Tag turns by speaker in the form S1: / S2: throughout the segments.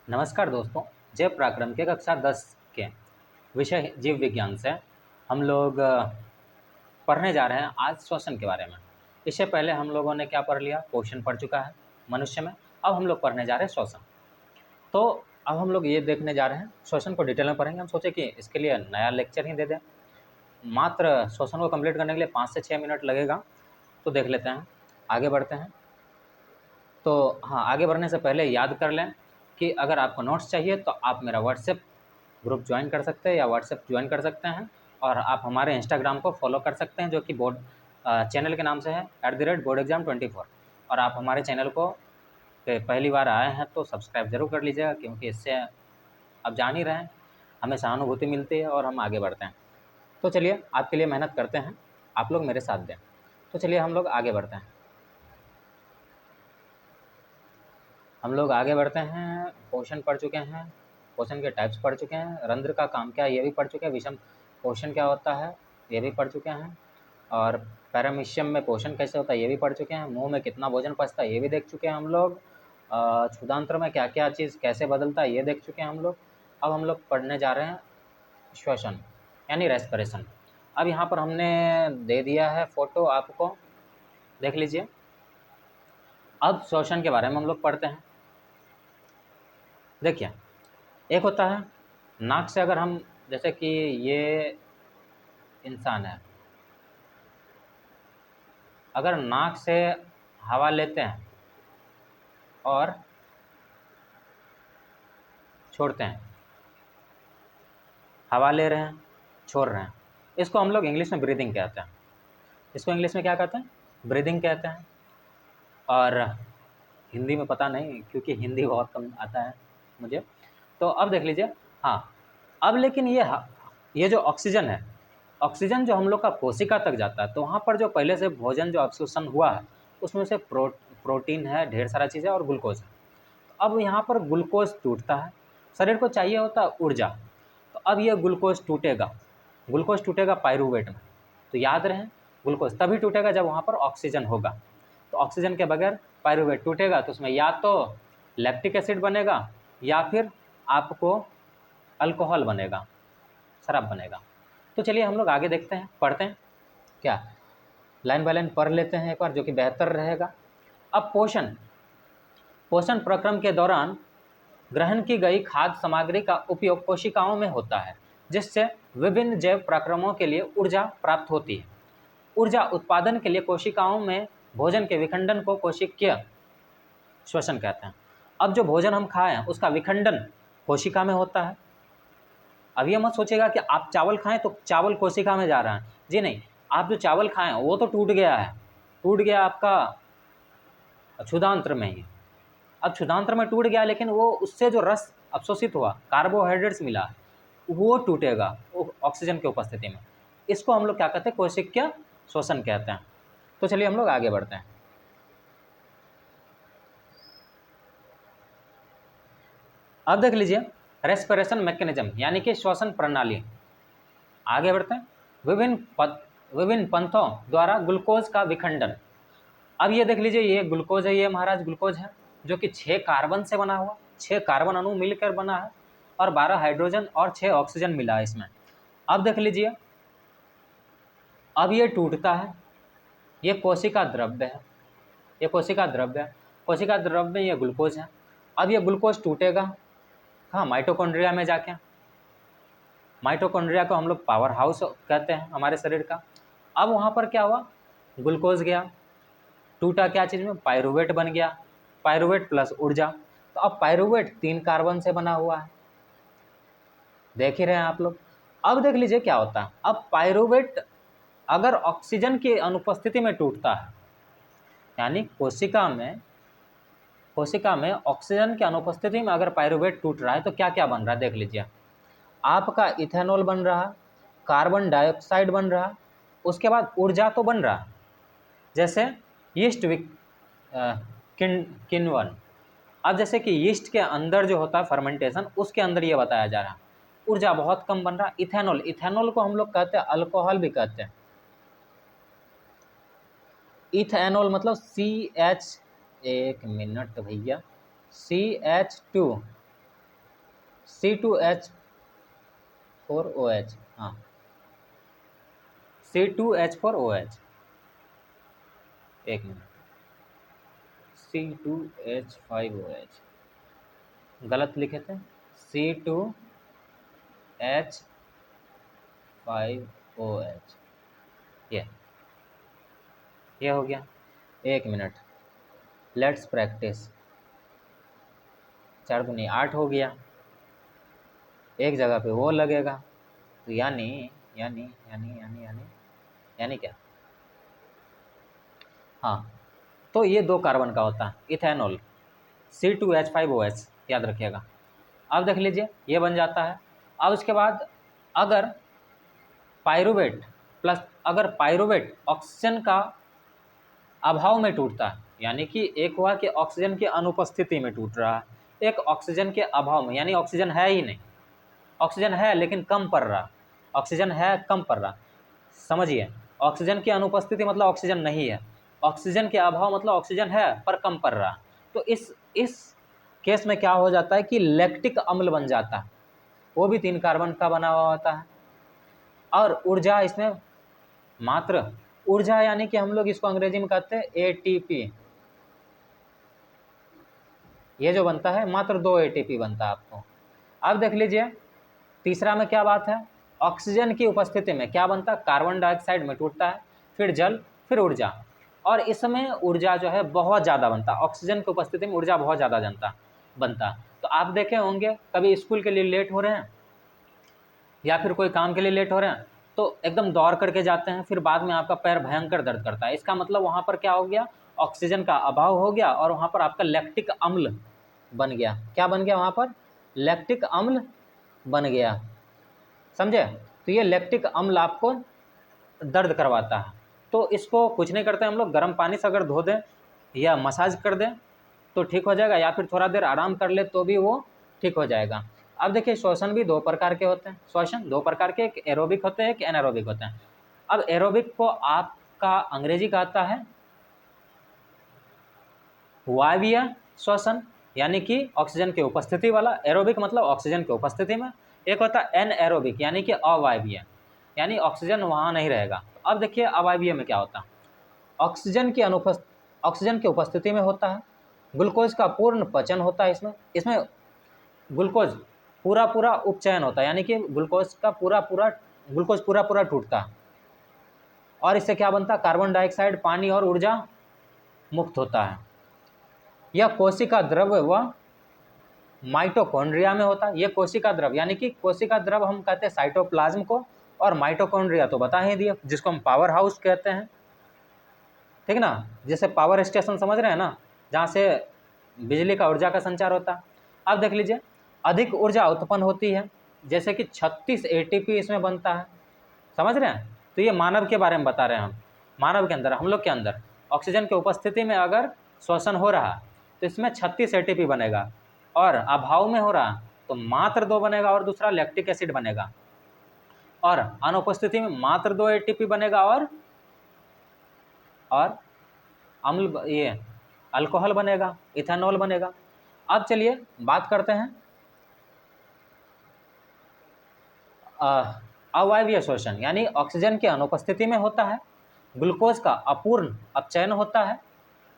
S1: नमस्कार दोस्तों। जय पराक्रम के कक्षा 10 के विषय जीव विज्ञान से हम लोग पढ़ने जा रहे हैं आज श्वसन के बारे में। इससे पहले हम लोगों ने क्या पढ़ लिया? पोषण पढ़ चुका है मनुष्य में। अब हम लोग पढ़ने जा रहे हैं श्वसन। तो अब हम लोग ये देखने जा रहे हैं, श्वसन को डिटेल में पढ़ेंगे। हम सोचे कि इसके लिए नया लेक्चर ही दे दें। मात्र श्वसन को कंप्लीट करने के लिए 5 से 6 मिनट लगेगा। तो देख लेते हैं, आगे बढ़ते हैं। तो हाँ, आगे बढ़ने से पहले याद कर लें कि अगर आपको नोट्स चाहिए तो आप मेरा व्हाट्सएप ग्रुप ज्वाइन कर सकते हैं या व्हाट्सएप ज्वाइन कर सकते हैं, और आप हमारे इंस्टाग्राम को फॉलो कर सकते हैं जो कि बोर्ड चैनल के नाम से है @boardexam24। और आप हमारे चैनल को पहली बार आए हैं तो सब्सक्राइब ज़रूर कर लीजिएगा, क्योंकि इससे आप जान ही रहे हैं हमें सहानुभूति मिलती है और हम आगे बढ़ते हैं। तो चलिए आपके लिए मेहनत करते हैं, आप लोग मेरे साथ दें। तो चलिए हम लोग आगे बढ़ते हैं। हम लोग आगे बढ़ते हैं। पोषण पढ़ चुके हैं, पोषण के टाइप्स पढ़ चुके हैं, रंध्र का काम क्या है ये भी पढ़ चुके हैं, विषम पोषण क्या होता है ये भी पढ़ चुके हैं, और पैरामीशियम में पोषण कैसे होता है ये भी पढ़ चुके हैं। मुंह में कितना भोजन पचता है ये भी देख चुके हैं हम लोग। क्षुधांत्र में क्या क्या चीज़ कैसे बदलता है ये देख चुके हैं हम लोग। अब हम लोग पढ़ने जा रहे हैं श्वसन यानी रेस्पिरेशन। अब यहाँ पर हमने दे दिया है फ़ोटो, आपको देख लीजिए। अब श्वसन के बारे में हम लोग पढ़ते हैं। देखिए, एक होता है नाक से, अगर हम जैसे कि ये इंसान है, अगर नाक से हवा लेते हैं और छोड़ते हैं, हवा ले रहे हैं छोड़ रहे हैं, इसको हम लोग इंग्लिश में ब्रीदिंग कहते हैं। इसको इंग्लिश में क्या कहते हैं? ब्रीदिंग कहते हैं। और हिंदी में पता नहीं, क्योंकि हिंदी बहुत कम आता है मुझे। तो अब देख लीजिए, हाँ, अब लेकिन ये जो ऑक्सीजन है, ऑक्सीजन जो हम लोग का कोशिका तक जाता है, तो वहाँ पर जो पहले से भोजन जो अवशोषण हुआ है उसमें से प्रोटीन है, ढेर सारा चीज़ है और ग्लूकोज है। तो अब यहाँ पर ग्लूकोज टूटता है, शरीर को चाहिए होता है ऊर्जा। तो अब ये ग्लूकोज टूटेगा पायरूवेट में। तो याद रहे, ग्लूकोज तभी टूटेगा जब वहाँ पर ऑक्सीजन होगा। तो ऑक्सीजन के बगैर पायरूवेट टूटेगा, तो उसमें या तो लैक्टिक एसिड बनेगा या फिर आपको अल्कोहल बनेगा, शराब बनेगा। तो चलिए हम लोग आगे देखते हैं, पढ़ते हैं। क्या लाइन बाय लाइन पढ़ लेते हैं एक बार, जो कि बेहतर रहेगा। अब पोषण प्रक्रम के दौरान ग्रहण की गई खाद्य सामग्री का उपयोग कोशिकाओं में होता है, जिससे विभिन्न जैव प्रक्रमों के लिए ऊर्जा प्राप्त होती है। ऊर्जा उत्पादन के लिए कोशिकाओं में भोजन के विखंडन को कोशिकीय श्वसन कहते हैं। अब जो भोजन हम खाएं उसका विखंडन कोशिका में होता है। अब ये मत सोचेगा कि आप चावल खाएं तो चावल कोशिका में जा रहा है, जी नहीं। आप जो चावल खाएं वो तो टूट गया है, टूट गया आपका क्षुधांत्र में ही। अब क्षुधांत्र में टूट गया, लेकिन वो उससे जो रस अवशोषित हुआ, कार्बोहाइड्रेट्स मिला, वो टूटेगा ऑक्सीजन की उपस्थिति में। इसको हम लोग क्या कहते हैं? कोशिकीय श्वसन कहते हैं। तो चलिए हम लोग आगे बढ़ते हैं। अब देख लीजिए रेस्पिरेशन मैकेनिज्म यानी कि श्वसन प्रणाली। आगे बढ़ते हैं। विभिन्न पंथों द्वारा ग्लूकोज का विखंडन। अब ये देख लीजिए, ये ग्लूकोज है, ये महाराज ग्लूकोज है, जो कि 6 कार्बन से बना हुआ, 6 कार्बन अणु मिलकर बना है और 12 हाइड्रोजन और 6 ऑक्सीजन मिला है इसमें। अब देख लीजिए, अब ये टूटता है, ये कोशिका द्रव्य है, ये कोशिका द्रव्य है, कोशिका द्रव्य में ये ग्लूकोज है। अब ये ग्लूकोज टूटेगा कहाँ? माइटोकॉन्ड्रिया में जाके। माइटोकॉन्ड्रिया को हम लोग पावर हाउस कहते हैं हमारे शरीर का। अब वहाँ पर क्या हुआ? ग्लूकोज गया, टूटा क्या चीज़ में? पायरूवेट बन गया, पायरूवेट प्लस ऊर्जा। तो अब पायरूवेट 3 कार्बन से बना हुआ है, देख ही रहे हैं आप लोग। अब देख लीजिए क्या होता है। अब पायरूवेट अगर ऑक्सीजन की अनुपस्थिति में टूटता है, यानी कोशिका में ऑक्सीजन की अनुपस्थिति में अगर पायरूवेट टूट रहा है तो क्या क्या बन रहा है देख लीजिए। आपका इथेनॉल बन रहा, कार्बन डाइऑक्साइड बन रहा, उसके बाद ऊर्जा तो बन रहा, जैसे यीस्ट किण्वन। अब जैसे कि यीस्ट के अंदर जो होता है फर्मेंटेशन, उसके अंदर ये बताया जा रहा है ऊर्जा बहुत कम बन रहा। इथेनॉल को हम लोग कहते हैं अल्कोहल भी कहते हैं। इथेनॉल मतलब CH, एक मिनट भैया, CH2 C2H4OH, हाँ C2H4OH, एक मिनट, C2H5OH गलत लिखे थे, C2H5OH, ये हो गया। एक मिनट, लेट्स प्रैक्टिस। 4 दूनी 8 हो गया, एक जगह पे वो लगेगा, तो यानी यानी यानी यानी यानी यानी क्या, हाँ, तो ये 2 कार्बन का होता है इथेनॉल, C2H5OH, याद रखिएगा। अब देख लीजिए ये बन जाता है। अब उसके बाद अगर पायरुवेट अगर पायरुवेट ऑक्सीजन का अभाव में टूटता है, यानी कि एक हुआ कि ऑक्सीजन की अनुपस्थिति में टूट रहा है, एक ऑक्सीजन के अभाव में, यानी ऑक्सीजन है ही नहीं, ऑक्सीजन है लेकिन कम पड़ रहा, ऑक्सीजन है कम पड़ रहा, समझिए, ऑक्सीजन की अनुपस्थिति मतलब ऑक्सीजन नहीं है, ऑक्सीजन के अभाव मतलब ऑक्सीजन है पर कम पड़ रहा। तो इस केस में क्या हो जाता है कि लैक्टिक अम्ल बन जाता है, वो भी 3 कार्बन का बना हुआ होता है। और ऊर्जा इसमें मात्र ऊर्जा, यानी कि हम लोग इसको अंग्रेजी में कहते हैं एटीपी, ये जो बनता है मात्र 2 एटीपी बनता है आपको। अब देख लीजिए तीसरा में क्या बात है, ऑक्सीजन की उपस्थिति में क्या बनता है, कार्बन डाइऑक्साइड में टूटता है, फिर जल, फिर ऊर्जा, और इसमें ऊर्जा जो है बहुत ज़्यादा बनता है, ऑक्सीजन की उपस्थिति में ऊर्जा बहुत ज़्यादा बनता। तो आप देखे होंगे कभी स्कूल के लिए लेट हो रहे हैं या फिर कोई काम के लिए लेट हो रहे हैं, तो एकदम दौड़ करके जाते हैं, फिर बाद में आपका पैर भयंकर दर्द करता है। इसका मतलब वहाँ पर क्या हो गया, ऑक्सीजन का अभाव हो गया और वहाँ पर आपका लैक्टिक अम्ल बन गया। क्या बन गया वहाँ पर, लैक्टिक अम्ल बन गया, समझे। तो ये लैक्टिक अम्ल आपको दर्द करवाता है, तो इसको कुछ नहीं करते हम लोग, गर्म पानी से अगर धो दें या मसाज कर दें तो ठीक हो जाएगा, या फिर थोड़ा देर आराम कर ले तो भी वो ठीक हो जाएगा। अब देखिए श्वसन भी 2 प्रकार के होते हैं, श्वसन 2 प्रकार के, एक एरोबिक होते हैं, एक एनारोबिक होते हैं। अब एरोबिक को आपका अंग्रेजी का आता है वायवीय श्वसन, यानी कि ऑक्सीजन की उपस्थिति वाला, एरोबिक मतलब ऑक्सीजन की उपस्थिति में। एक होता है एनएरोबिक, यानी कि अवायवीय, यानी ऑक्सीजन वहाँ नहीं रहेगा। अब देखिए अवायवीय में क्या होता है, ऑक्सीजन की उपस्थिति में होता है, ग्लूकोज का पूर्ण पचन होता है, इसमें ग्लूकोज पूरा उपचयन होता है, यानी कि ग्लूकोज पूरा टूटता है, और इससे क्या बनता है, कार्बन डाइऑक्साइड, पानी और ऊर्जा मुक्त होता है। यह कोशिका द्रव्य व माइटोकॉन्ड्रिया में होता है। यह कोशिका द्रव, यानी कि कोशिका द्रव हम कहते हैं साइटोप्लाज्म को, और माइटोकॉन्ड्रिया तो बता ही दिए, जिसको हम पावर हाउस कहते हैं, ठीक ना, जैसे पावर स्टेशन समझ रहे हैं ना, जहाँ से बिजली का ऊर्जा का संचार होता है। अब देख लीजिए अधिक ऊर्जा उत्पन्न होती है, जैसे कि 36 एटीपी इसमें बनता है, समझ रहे हैं। तो ये मानव के बारे में बता रहे हैं हम, मानव के अंदर, हम लोग के अंदर ऑक्सीजन की उपस्थिति में अगर श्वसन हो रहा तो इसमें 36 एटीपी बनेगा, और अभाव में हो रहा तो मात्र 2 बनेगा, और दूसरा लैक्टिक एसिड बनेगा, और अनुपस्थिति में मात्र 2 एटीपी बनेगा, और अम्ल, ये अल्कोहल बनेगा, इथेनॉल बनेगा। अब चलिए बात करते हैं अवायवीय शोषण, यानी ऑक्सीजन की अनुपस्थिति में होता है, ग्लूकोज का अपूर्ण अपचयन होता है,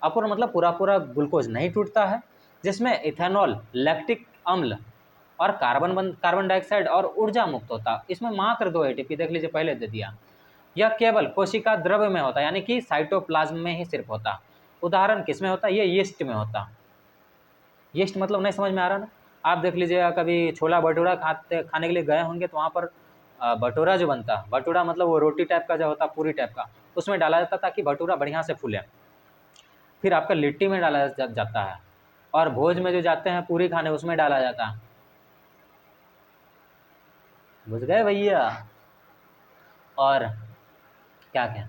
S1: अपूर्ण मतलब पूरा ग्लूकोज नहीं टूटता है, जिसमें इथेनॉल, लैक्टिक अम्ल और कार्बन डाइऑक्साइड और ऊर्जा मुक्त होता है। इसमें मात्र 2 एटीपी, देख लीजिए पहले दे दिया। यह केवल कोशिका द्रव्य में होता है, यानी कि साइटोप्लाज्म में ही सिर्फ होता है। उदाहरण किस में होता है, ये यीस्ट में होता है। यीस्ट मतलब नहीं समझ में आ रहा ना, आप देख लीजिएगा कभी छोला भटूरा खाने के लिए गए होंगे, तो वहाँ पर भटूरा जो बनता है, भटूरा मतलब वो रोटी टाइप का जो होता है, पूरी टाइप का, उसमें डाला जाता ताकि भटूरा बढ़िया से फूले। फिर आपका लिट्टी में डाला जाता है, और भोज में जो जाते हैं पूरी खाने, उसमें डाला जाता है, बुझ गए भैया। और क्या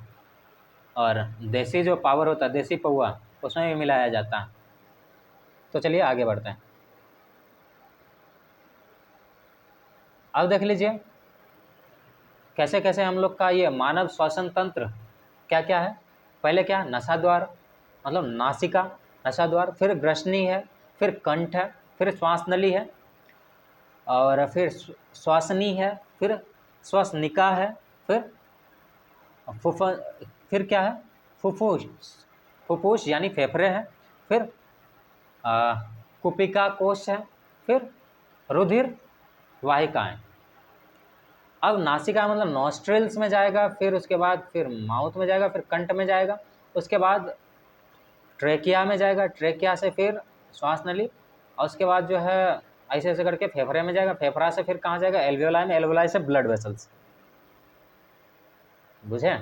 S1: और देसी जो पावर होता है, देसी पौआ, उसमें भी मिलाया जाता है। तो चलिए आगे बढ़ते हैं। अब देख लीजिए कैसे कैसे हम लोग का ये मानव श्वसन तंत्र क्या क्या है। पहले क्या, नसा द्वार मतलब नासिका, नसा द्वार, फिर ग्रसनी है, फिर कंठ है, फिर श्वास नली है, और फिर श्वासनी है, फिर श्वसनिका है, फिर फुफ फिर क्या है, फुफ्फुस, फुफ्फुस यानी फेफड़े है, फिर कुपिका कोश है, फिर रुधिर वाहिकाएं। अब नासिका मतलब नॉस्ट्रिल्स में जाएगा, फिर उसके बाद फिर माउथ में जाएगा, फिर कंठ में जाएगा, उसके बाद ट्रेकिया में जाएगा, ट्रेकिया से फिर श्वास नली, और उसके बाद जो है ऐसे ऐसे करके फेफड़े में जाएगा, फेफड़ा से फिर कहाँ जाएगा, एल्वियोलाई में, एल्वियोलाई से ब्लड वेसल्स, बुझे,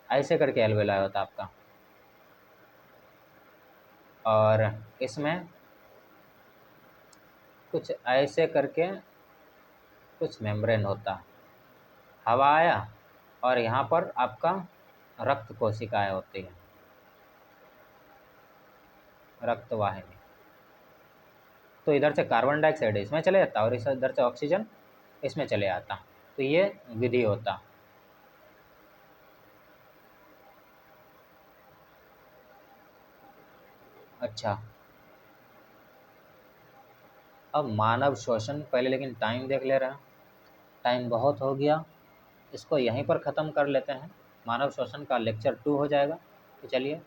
S1: ऐसे करके एल्वियोलाई होता है आपका। और इसमें कुछ ऐसे करके कुछ मेम्ब्रेन होता है, हवा आया, और यहाँ पर आपका रक्त कोशिकाएं होती हैं, रक्तवाहिनी। तो इधर से कार्बन डाइऑक्साइड इसमें चले जाता और इधर से ऑक्सीजन इसमें चले आता। तो ये विधि होता। अच्छा, अब मानव श्वसन पहले, लेकिन टाइम देख ले रहे हैं, टाइम बहुत हो गया, इसको यहीं पर ख़त्म कर लेते हैं। मानव श्वसन का लेक्चर 2 हो जाएगा। तो चलिए